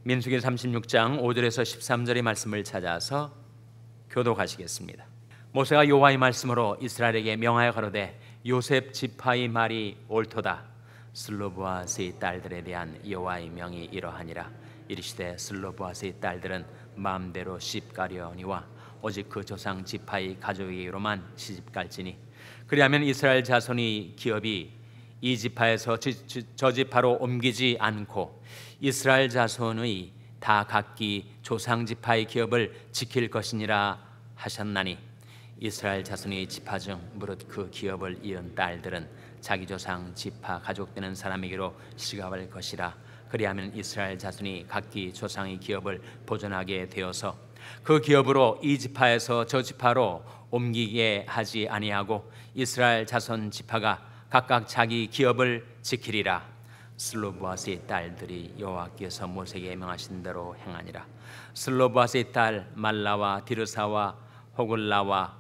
민수기 36장 5절에서 13절의 말씀을 찾아서 교독하시겠습니다. 모세가 여호와의 말씀으로 이스라엘에게 명하여 가로되 요셉 지파의 말이 옳도다. 슬로브앗의 딸들에 대한 여호와의 명이 이러하니라. 이르시되 슬로브앗의 딸들은 마음대로 시집가려니와 오직 그 조상 지파의 가족에게로만 시집갈지니 그리하면 이스라엘 자손의 기업이 이 지파에서 저 지파로 옮기지 않고 이스라엘 자손의 다 각기 조상 지파의 기업을 지킬 것이니라 하셨나니 이스라엘 자손의 지파 중 무릇 그 기업을 이은 딸들은 자기 조상 지파 가족되는 사람에게로 시집갈 것이라. 그리하면 이스라엘 자손이 각기 조상의 기업을 보존하게 되어서 그 기업으로 이 지파에서 저 지파로 옮기게 하지 아니하고 이스라엘 자손 지파가 각각 자기 기업을 지키리라. 슬로브앗의 딸들이 여호와께서 모세에게 명하신 대로 행하니라. 슬로브앗의 딸 말라와 디르사와 호글라와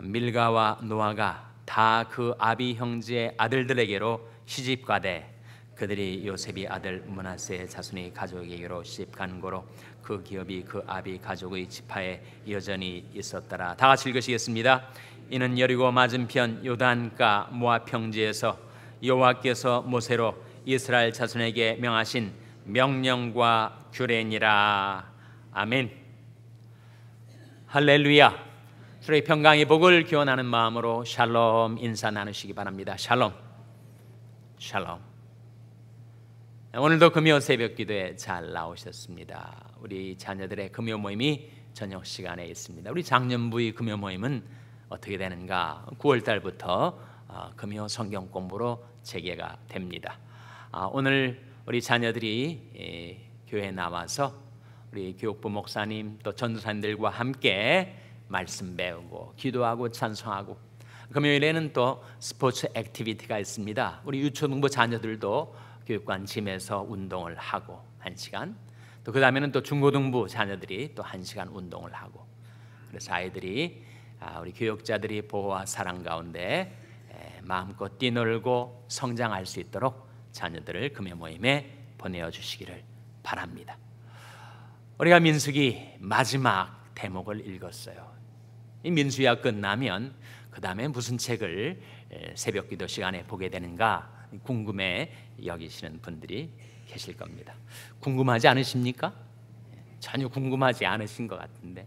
밀가와 노아가 다 그 아비 형제의 아들들에게로 시집가되 그들이 요셉의 아들 므낫세의 자손의 가족에게로 시집간 고로 그 기업이 그 아비 가족의 지파에 여전히 있었더라. 다 같이 읽으시겠습니다. 이는 여리고 맞은편 요단가 모압 평지에서 여호와께서 모세로 이스라엘 자손에게 명하신 명령과 규례니라. 아멘. 할렐루야. 주의 평강의 복을 기원하는 마음으로 샬롬 인사 나누시기 바랍니다. 샬롬. 샬롬. 오늘도 금요 새벽 기도에 잘 나오셨습니다. 우리 자녀들의 금요 모임이 저녁 시간에 있습니다. 우리 장년부의 금요 모임은 어떻게 되는가? 9월 달부터 금요 성경 공부로 재개가 됩니다. 오늘 우리 자녀들이 교회에 나와서 우리 교육부 목사님 또 전도사님들과 함께 말씀 배우고 기도하고 찬송하고 금요일에는 또 스포츠 액티비티가 있습니다. 우리 유초등부 자녀들도 교육관 짐에서 운동을 하고 1시간, 또 그 다음에는 또 중고등부 자녀들이 또 1시간 운동을 하고, 그래서 아이들이 우리 교육자들이 보호와 사랑 가운데 마음껏 뛰놀고 성장할 수 있도록 자녀들을 금요 모임에 보내어 주시기를 바랍니다. 우리가 민수기 마지막 대목을 읽었어요. 이 민수기가 끝나면 그 다음에 무슨 책을 새벽 기도 시간에 보게 되는가 궁금해 여기시는 분들이 계실 겁니다. 궁금하지 않으십니까? 전혀 궁금하지 않으신 것 같은데,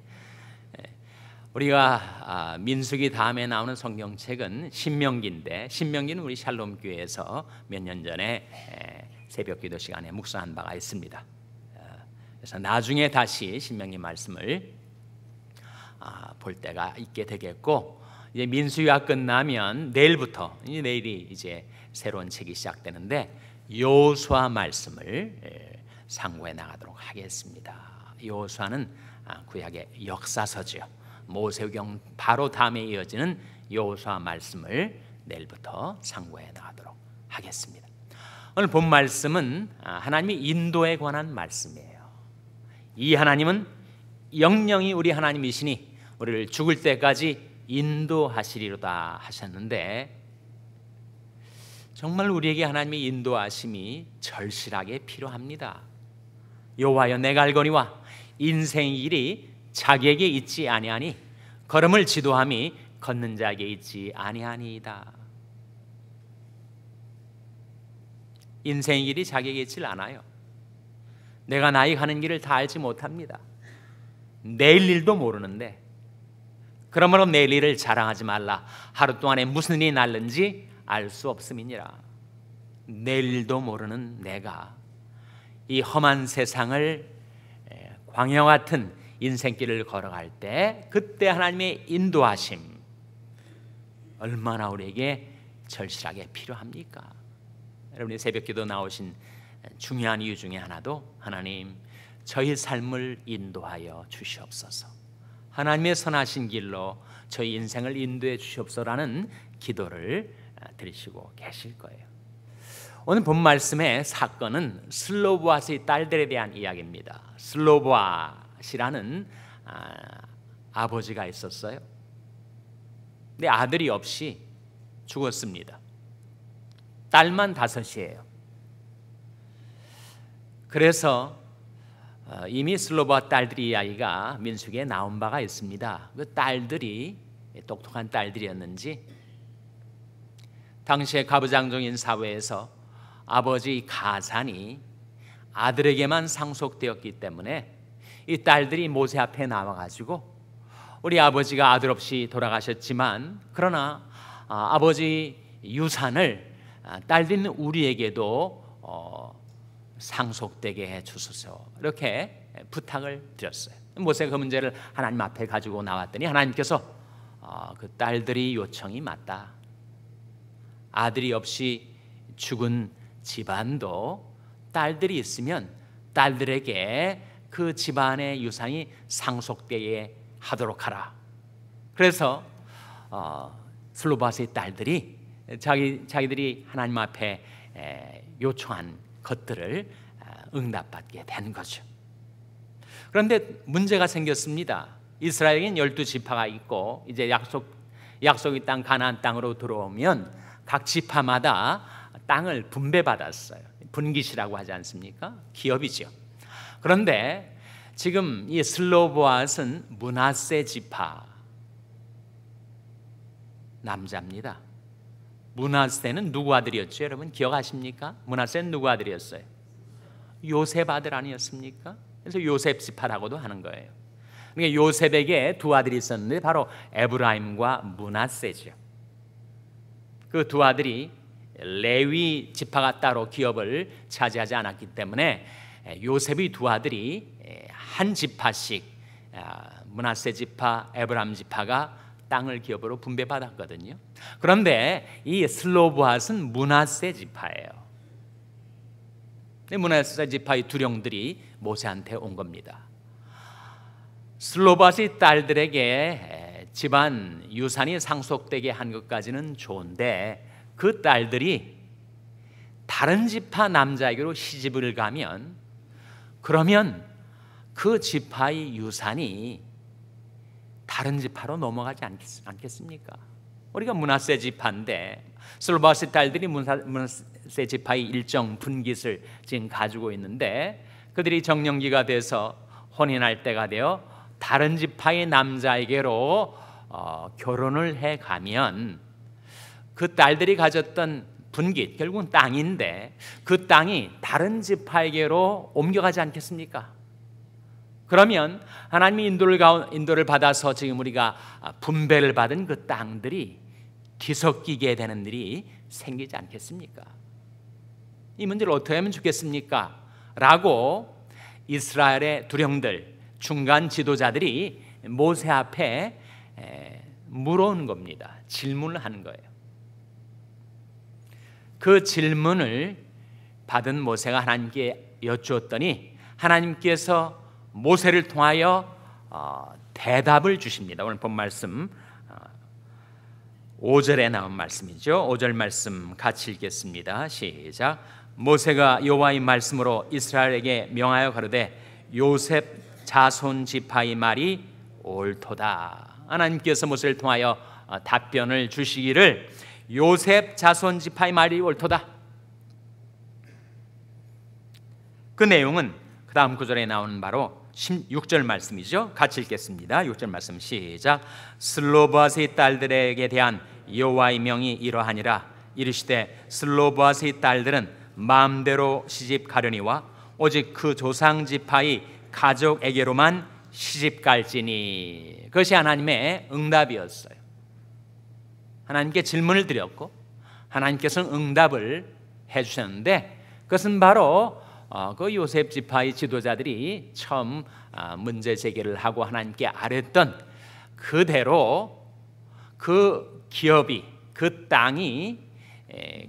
우리가 민수기 다음에 나오는 성경책은 신명기인데, 신명기는 우리 샬롬 교회에서 몇 년 전에 새벽 기도 시간에 묵상한 바가 있습니다. 그래서 나중에 다시 신명기 말씀을 볼 때가 있게 되겠고, 이제 민수기가 끝나면 내일부터, 내일이 이제 새로운 책이 시작되는데 여호수아 말씀을 상고해 나가도록 하겠습니다. 여호수아는 구약의 역사서죠. 모세오경 바로 다음에 이어지는 여호수아 말씀을 내일부터 상고해 나가도록 하겠습니다. 오늘 본 말씀은 하나님의 인도에 관한 말씀이에요. 이 하나님은 영영이 우리 하나님이시니 우리를 죽을 때까지 인도하시리로다 하셨는데, 정말 우리에게 하나님의 인도하심이 절실하게 필요합니다. 여호와여 내가 알거니와 인생의 길이 자기에게 있지 아니하니 걸음을 지도함이 걷는 자에게 있지 아니하니이다. 인생의 길이 자기에게 있질 않아요. 내가 나의 가는 길을 다 알지 못합니다. 내일 일도 모르는데, 그러므로 내일 일을 자랑하지 말라. 하루 동안에 무슨 일이 날는지 알 수 없음이니라. 내일 일도 모르는 내가 이 험한 세상을 광야 같은 인생길을 걸어갈 때 그때 하나님의 인도하심 얼마나 우리에게 절실하게 필요합니까? 여러분이 새벽기도 나오신 중요한 이유 중에 하나도 하나님 저희 삶을 인도하여 주시옵소서, 하나님의 선하신 길로 저희 인생을 인도해 주시옵소서라는 기도를 드리시고 계실 거예요. 오늘 본 말씀의 사건은 슬로브앗의 딸들에 대한 이야기입니다. 슬로브앗이라는 아버지가 있었어요. 근데 아들이 없이 죽었습니다. 딸만 5이에요. 그래서 이미 슬로바 딸들이 이야기가 민수기에 나온 바가 있습니다. 그 딸들이 똑똑한 딸들이었는지 당시에 가부장적인 사회에서 아버지 가산이 아들에게만 상속되었기 때문에 이 딸들이 모세 앞에 나와가지고 우리 아버지가 아들 없이 돌아가셨지만 그러나 아버지 유산을 딸들인 우리에게도 상속되게 해주소서 이렇게 부탁을 드렸어요. 모세가 그 문제를 하나님 앞에 가지고 나왔더니 하나님께서 그 딸들이 요청이 맞다. 아들이 없이 죽은 집안도 딸들이 있으면 딸들에게 그 집안의 유산이 상속되게 하도록 하라. 그래서 슬로바스의 딸들이 자기들이 하나님 앞에 요청한 것들을 응답받게 된 거죠. 그런데 문제가 생겼습니다. 이스라엘에는 12지파가 있고 이제 약속의 땅 가나안 땅으로 들어오면 각 지파마다 땅을 분배받았어요. 분깃이라고 하지 않습니까? 기업이죠. 그런데 지금 이 슬로보앗은 므낫세 지파 남자입니다. 므낫세는 누구 아들이었죠? 여러분 기억하십니까? 므낫세는 누구 아들이었어요? 요셉 아들 아니었습니까? 그래서 요셉 지파라고도 하는 거예요. 그러니까 요셉에게 두 아들이 있었는데 바로 에브라임과 므낫세죠. 그 두 아들이 레위 지파가 따로 기업을 차지하지 않았기 때문에 요셉의 두 아들이 한 지파씩 므낫세 지파, 에브라임 지파가 땅을 기업으로 분배받았거든요. 그런데 이 슬로보앗은 므낫세 지파예요. 므낫세 지파의 두령들이 모세한테 온 겁니다. 슬로보앗의 딸들에게 집안 유산이 상속되게 한 것까지는 좋은데 그 딸들이 다른 지파 남자에게로 시집을 가면 그러면 그 지파의 유산이 다른 지파로 넘어가지 않겠습니까? 우리가 므낫세 지파인데 슬로바스의 딸들이 므낫세 지파의 일정 분깃을 지금 가지고 있는데 그들이 정년기가 돼서 혼인할 때가 되어 다른 지파의 남자에게로 결혼을 해가면 그 딸들이 가졌던 분깃 결국은 땅인데 그 땅이 다른 지파에게로 옮겨가지 않겠습니까? 그러면 하나님이 인도를 받아서 지금 우리가 분배를 받은 그 땅들이 뒤섞이게 되는 일이 생기지 않겠습니까? 이 문제를 어떻게 하면 좋겠습니까? 라고 이스라엘의 두령들 중간 지도자들이 모세 앞에 물어오는 겁니다. 질문을 하는 거예요. 그 질문을 받은 모세가 하나님께 여쭈었더니 하나님께서 모세를 통하여 대답을 주십니다. 오늘 본 말씀 5절에 나온 말씀이죠. 5절 말씀 같이 읽겠습니다. 시작. 모세가 여호와의 말씀으로 이스라엘에게 명하여 가로되 요셉 자손 지파의 말이 옳도다. 하나님께서 모세를 통하여 답변을 주시기를 요셉 자손 지파의 말이 옳도다. 그 내용은 그 다음 구절에 나오는 바로 16절 말씀이죠. 같이 읽겠습니다. 6절 말씀 시작. 슬로보앗의 딸들에게 대한 여호와의 명이 이러하니라. 이르시되 슬로보앗의 딸들은 마음대로 시집 가려니와 오직 그 조상 지파의 가족에게로만 시집 갈지니. 그것이 하나님의 응답이었어요. 하나님께 질문을 드렸고 하나님께서는 응답을 해주셨는데 그것은 바로 그 요셉 지파의 지도자들이 처음 문제 제기를 하고 하나님께 아뢰던 그대로 그 기업이 그 땅이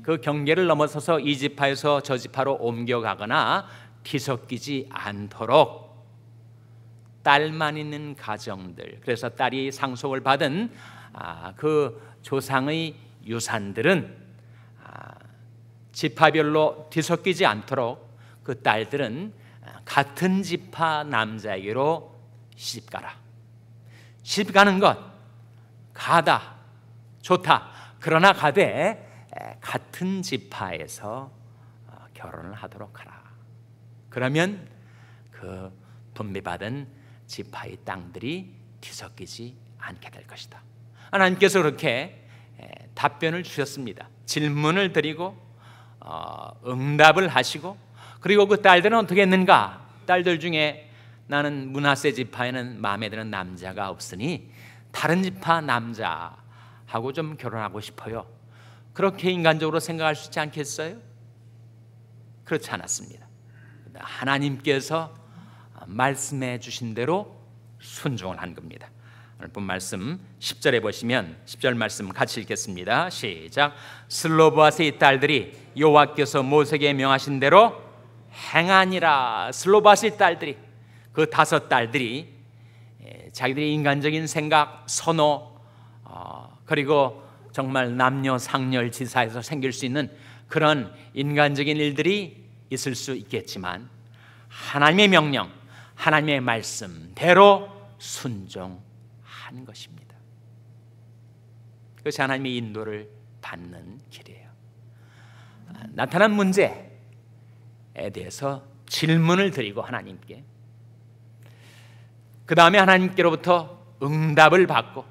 그 경계를 넘어서서 이 지파에서 저 지파로 옮겨가거나 뒤섞이지 않도록 딸만 있는 가정들, 그래서 딸이 상속을 받은 그 조상의 유산들은 지파별로 뒤섞이지 않도록 그 딸들은 같은 지파 남자에게로 시집가라. 시집가는 것 가다 좋다. 그러나 가되 같은 지파에서 결혼을 하도록 하라. 그러면 그 분배받은 지파의 땅들이 뒤섞이지 않게 될 것이다. 하나님께서 그렇게 답변을 주셨습니다. 질문을 드리고 응답을 하시고, 그리고 그 딸들은 어떻게 했는가? 딸들 중에 나는 므낫세 지파에는 마음에 드는 남자가 없으니 다른 지파 남자하고 좀 결혼하고 싶어요. 그렇게 인간적으로 생각할 수 있지 않겠어요? 그렇지 않았습니다. 하나님께서 말씀해 주신 대로 순종을 한 겁니다. 오늘 본 말씀 10절에 보시면 10절 말씀 같이 읽겠습니다. 시작. 슬로바스의 딸들이 여호와께서 모세에게 명하신 대로 행하니라. 슬로바스의 딸들이, 그 5 딸들이 자기들의 인간적인 생각, 선호, 그리고 정말 남녀 상렬지사에서 생길 수 있는 그런 인간적인 일들이 있을 수 있겠지만 하나님의 명령, 하나님의 말씀대로 순종한 것입니다. 그것이 하나님의 인도를 받는 길이에요. 나타난 문제에 대해서 질문을 드리고 하나님께, 그 다음에 하나님께로부터 응답을 받고,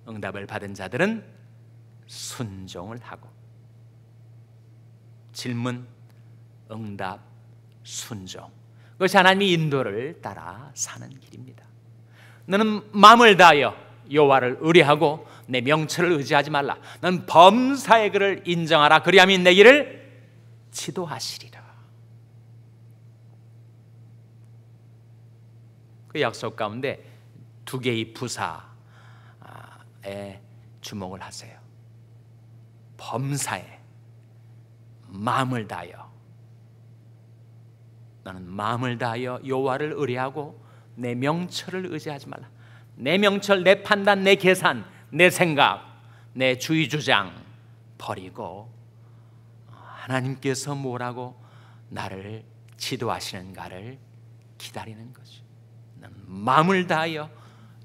응답을 받은 자들은 순종을 하고, 질문, 응답, 순종, 그것이 하나님의 인도를 따라 사는 길입니다. 너는 마음을 다하여 여호와를 의뢰하고 내 명철을 의지하지 말라. 너는 범사의 그를 인정하라. 그리하면 내 길을 지도하시리라. 그 약속 가운데 2개의 부사에 주목을 하세요. 범사에 마음을 다하여, 너는 마음을 다하여 여호와를 의뢰하고 내 명철을 의지하지 말라. 내 명철, 내 판단, 내 계산, 내 생각, 내 주의 주장 버리고 하나님께서 뭐라고 나를 지도하시는가를 기다리는 거죠. 너는 마음을 다하여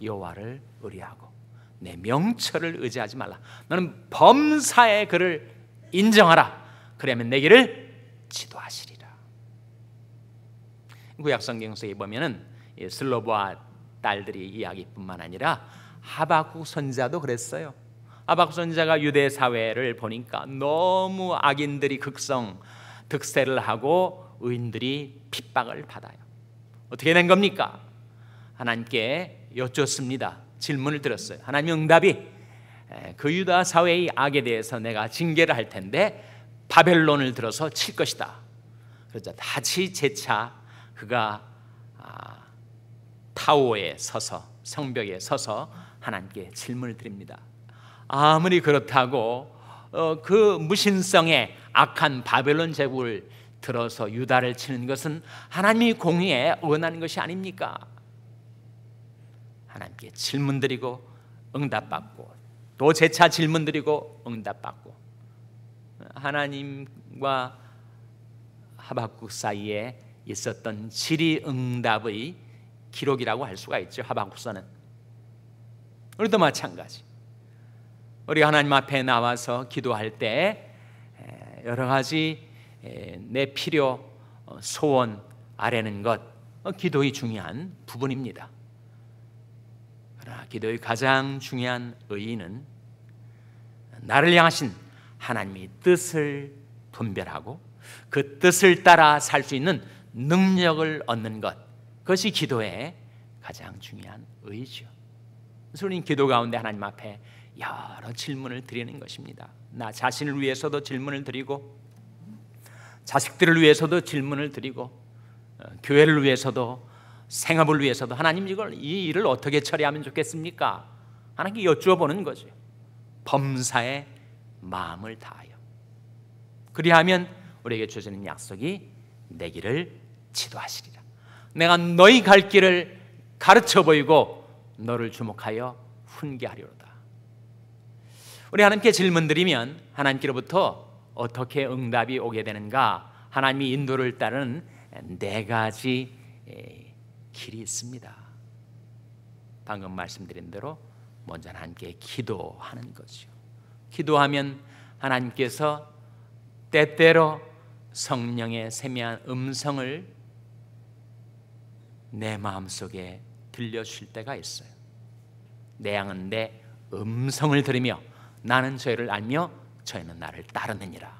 여호와를 의뢰하고 내 명철을 의지하지 말라. 너는 범사의 그를 인정하라. 그러면 내 길을 지도하시리라. 구약성경 속에 보면은 슬로보아 딸들이 이야기뿐만 아니라 하박국 선지자도 그랬어요. 하박국 선지자가 유대 사회를 보니까 너무 악인들이 득세를 하고 의인들이 핍박을 받아요. 어떻게 된 겁니까? 하나님께 여쭙습니다. 질문을 드렸어요. 하나님 응답이, 그 유다 사회의 악에 대해서 내가 징계를 할 텐데 바벨론을 들어서 칠 것이다. 그러자 다시 재차 그가 타오에 서서, 성벽에 서서 하나님께 질문을 드립니다. 아무리 그렇다고 그 무신성의 악한 바벨론 제국을 들어서 유다를 치는 것은 하나님의 공의에 어긋나는 것이 아닙니까? 하나님께 질문드리고 응답받고, 또 재차 질문드리고 응답받고, 하나님과 하박국 사이에 있었던 질의응답의 기록이라고 할 수가 있죠. 하박국서는. 우리도 마찬가지. 우리가 하나님 앞에 나와서 기도할 때 여러 가지 내 필요, 소원 아뢰는 것, 기도의 중요한 부분입니다. 그러나 기도의 가장 중요한 의의는 나를 향하신 하나님의 뜻을 분별하고 그 뜻을 따라 살 수 있는 능력을 얻는 것, 그것이 기도의 가장 중요한 의의죠. 그래서 우리는 기도 가운데 하나님 앞에 여러 질문을 드리는 것입니다. 나 자신을 위해서도 질문을 드리고, 자식들을 위해서도 질문을 드리고, 교회를 위해서도, 생업을 위해서도, 하나님 이 일을 어떻게 처리하면 좋겠습니까? 하나님께 여쭈어보는 거죠. 범사에 마음을 다하여. 그리하면 우리에게 주시는 약속이 내 길을 지도하시리라. 내가 너희 갈 길을 가르쳐 보이고 너를 주목하여 훈계하리로다. 우리 하나님께 질문드리면 하나님께로부터 어떻게 응답이 오게 되는가? 하나님의 인도를 따르는 4가지 길이 있습니다. 방금 말씀드린 대로 먼저 하나님께 기도하는 거죠. 기도하면 하나님께서 때때로 성령의 세미한 음성을 내 마음속에 들려주실 때가 있어요. 내 양은 내 음성을 들으며 나는 저희를 알며 저희는 나를 따르느니라.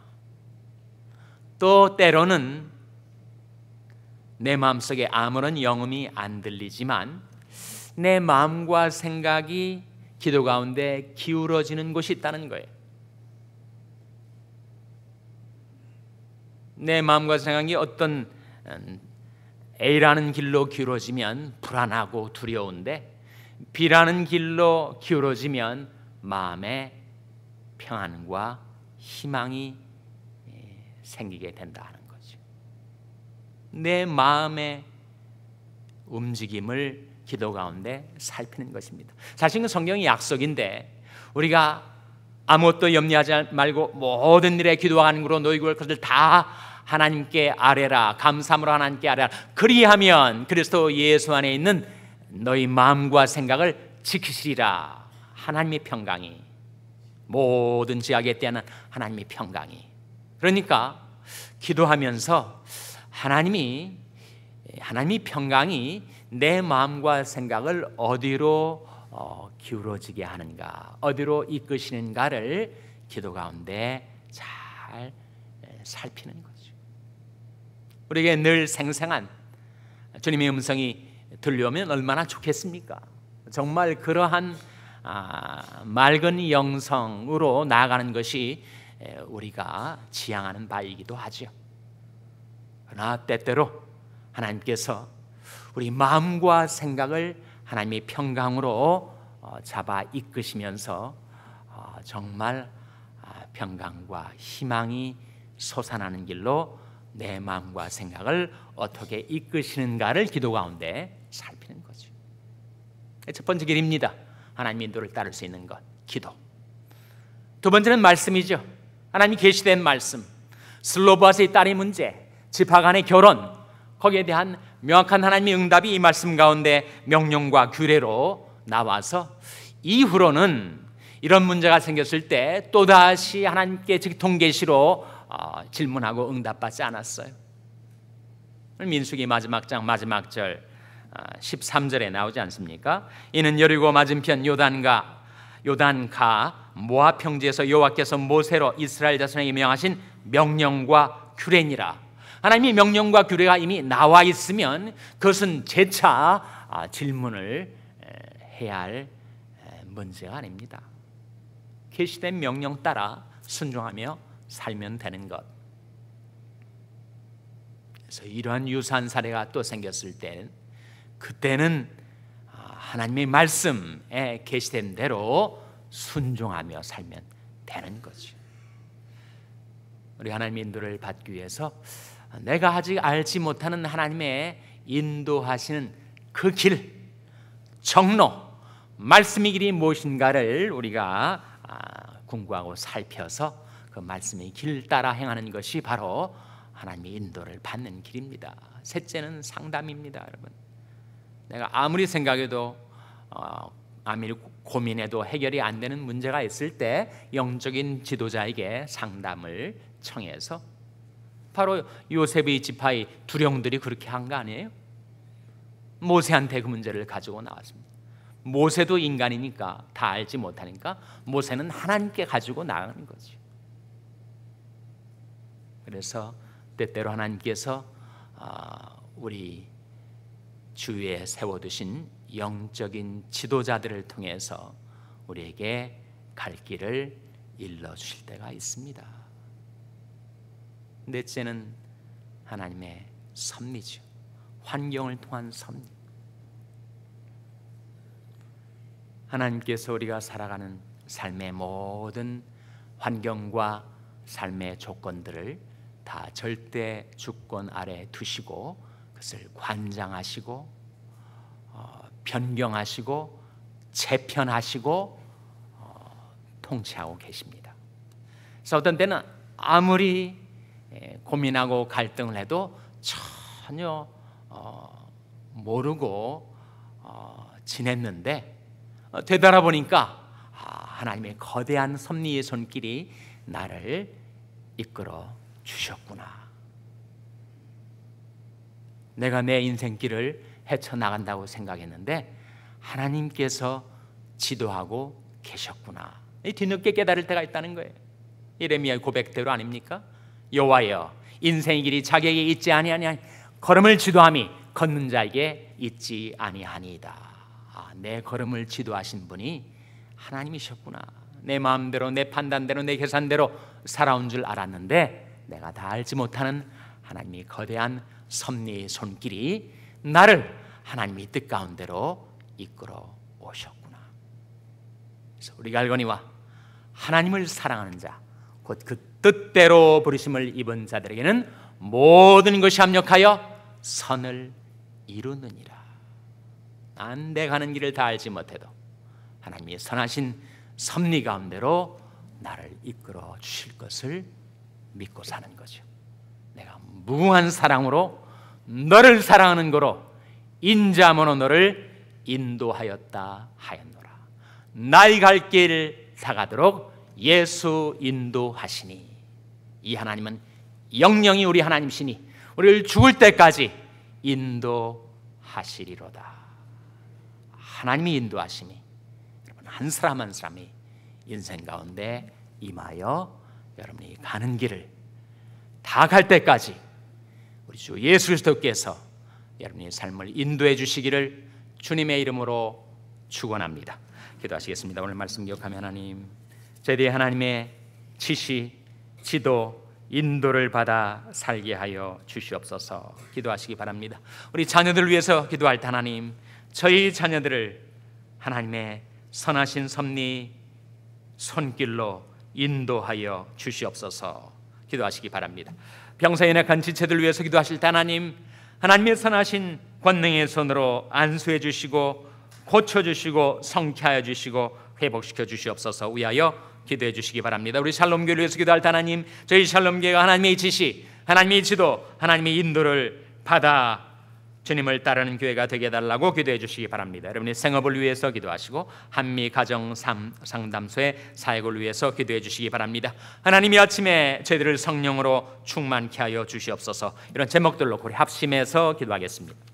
또 때로는 내 마음속에 아무런 영음이 안 들리지만 내 마음과 생각이 기도 가운데 기울어지는 곳이 있다는 거예요. 내 마음과 생각이 어떤 A라는 길로 기울어지면 불안하고 두려운데 B라는 길로 기울어지면 마음에 평안과 희망이 생기게 된다는 거죠. 내 마음의 움직임을 기도 가운데 살피는 것입니다. 사실 그 성경의 약속인데 우리가 아무것도 염려하지 말고 모든 일에 기도와 간구로 너희 구할 것을 다 하나님께 아뢰라. 감사함으로 하나님께 아뢰라. 그리하면 그리스도 예수 안에 있는 너희 마음과 생각을 지키시리라. 하나님의 평강이, 모든 죄악에 대한 하나님의 평강이. 그러니까 기도하면서 하나님이 평강이 내 마음과 생각을 어디로 기울어지게 하는가, 어디로 이끄시는가를 기도 가운데 잘 살피는 거죠. 우리에게 늘 생생한 주님의 음성이 들려오면 얼마나 좋겠습니까? 정말 그러한 맑은 영성으로 나아가는 것이 우리가 지향하는 바이기도 하죠. 그러나 때때로 하나님께서 우리 마음과 생각을 하나님의 평강으로 잡아 이끄시면서 정말 평강과 희망이 솟아나는 길로 내 마음과 생각을 어떻게 이끄시는가를 기도 가운데 살피는 거죠. 첫 번째 길입니다. 하나님의 인도를 따를 수 있는 것, 기도. 두 번째는 말씀이죠. 하나님이 계시된 말씀, 슬로바스의 딸의 문제, 지파 간의 결혼, 거기에 대한 명확한 하나님의 응답이 이 말씀 가운데 명령과 규례로 나와서 이후로는 이런 문제가 생겼을 때 또다시 하나님께 직통계시로 질문하고 응답받지 않았어요. 민수기 마지막 장 마지막 절 13절에 나오지 않습니까? 이는 여리고 맞은편 요단가 모압 평지에서 여호와께서 모세로 이스라엘 자손에게 명하신 명령과 규례니라. 하나님의 명령과 규례가 이미 나와 있으면 그것은 재차 질문을 해야 할 문제가 아닙니다. 계시된 명령 따라 순종하며 살면 되는 것. 그래서 이러한 유사한 사례가 또 생겼을 때는 그때는 하나님의 말씀에 계시된 대로 순종하며 살면 되는 거죠. 우리 하나님의 인도를 받기 위해서 내가 아직 알지 못하는 하나님의 인도하시는 그 길, 정로, 말씀의 길이 무엇인가를 우리가 궁구하고 살펴서 그 말씀의 길 따라 행하는 것이 바로 하나님의 인도를 받는 길입니다. 셋째는 상담입니다, 여러분. 내가 아무리 생각해도 아무리 고민해도 해결이 안 되는 문제가 있을 때 영적인 지도자에게 상담을 청해서, 바로 요셉의 지파의 두령들이 그렇게 한 거 아니에요? 모세한테 그 문제를 가지고 나왔습니다. 모세도 인간이니까 다 알지 못하니까 모세는 하나님께 가지고 나가는 거죠. 그래서 때때로 하나님께서 우리 주위에 세워두신 영적인 지도자들을 통해서 우리에게 갈 길을 일러주실 때가 있습니다. 넷째는 하나님의 섭리죠. 환경을 통한 섭리. 하나님께서 우리가 살아가는 삶의 모든 환경과 삶의 조건들을 다 절대 주권 아래 두시고 그것을 관장하시고 변경하시고 재편하시고 통치하고 계십니다. 그래서 어떤 때는 아무리 고민하고 갈등을 해도 전혀 모르고 지냈는데 되돌아보니까 하나님의 거대한 섭리의 손길이 나를 이끌어 주셨구나. 내가 내 인생길을 헤쳐나간다고 생각했는데 하나님께서 지도하고 계셨구나. 뒤늦게 깨달을 때가 있다는 거예요. 예레미야의 고백대로 아닙니까? 여호와여, 인생의 길이 자기에게 있지 아니하니 걸음을 지도함이 걷는 자에게 있지 아니하니이다. 내 걸음을 지도하신 분이 하나님이셨구나. 내 마음대로, 내 판단대로, 내 계산대로 살아온 줄 알았는데 내가 다 알지 못하는 하나님이 거대한 섭리의 손길이 나를 하나님의 뜻 가운데로 이끌어 오셨구나. 그래서 우리가 알거니와 하나님을 사랑하는 자, 곧 그 뜻대로 부르심을 입은 자들에게는 모든 것이 합력하여 선을 이루느니라. 난 내 가는 길을 다 알지 못해도 하나님의 선하신 섭리 가운데로 나를 이끌어 주실 것을 믿고 사는 거죠. 내가 무궁한 사랑으로 너를 사랑하는 거로 인자함으로 너를 인도하였다 하였노라. 나의 갈 길을 다가도록 예수 인도하시니. 이 하나님은 영영이 우리 하나님이시니 우리를 죽을 때까지 인도하시리로다. 하나님이 인도하심이 여러분 한 사람 한 사람이 인생 가운데 임하여 여러분이 가는 길을 다 갈 때까지 우리 주 예수 그리스도께서 여러분의 삶을 인도해 주시기를 주님의 이름으로 축원합니다. 기도하시겠습니다. 오늘 말씀 기억하며 하나님, 제대 하나님의 지시, 지도, 인도를 받아 살게 하여 주시옵소서. 기도하시기 바랍니다. 우리 자녀들을 위해서 기도할 때 하나님, 저희 자녀들을 하나님의 선하신 섭리 손길로 인도하여 주시옵소서. 기도하시기 바랍니다. 병사에 연약한 지체들 위해서 기도하실 때 하나님, 하나님의 선하신 권능의 손으로 안수해 주시고 고쳐주시고 성쾌하여 주시고 회복시켜 주시옵소서. 위하여 기도해 주시기 바랍니다. 우리 샬롬교회를 위해서 기도할 때 하나님, 저희 샬롬교회가 하나님의 지시, 하나님의 지도, 하나님의 인도를 받아 주님을 따르는 교회가 되게 해달라고 기도해 주시기 바랍니다. 여러분의 생업을 위해서 기도하시고 한미 가정 상담소의 사역을 위해서 기도해 주시기 바랍니다. 하나님이 아침에 저희들을 성령으로 충만케 하여 주시옵소서. 이런 제목들로 우리 합심해서 기도하겠습니다.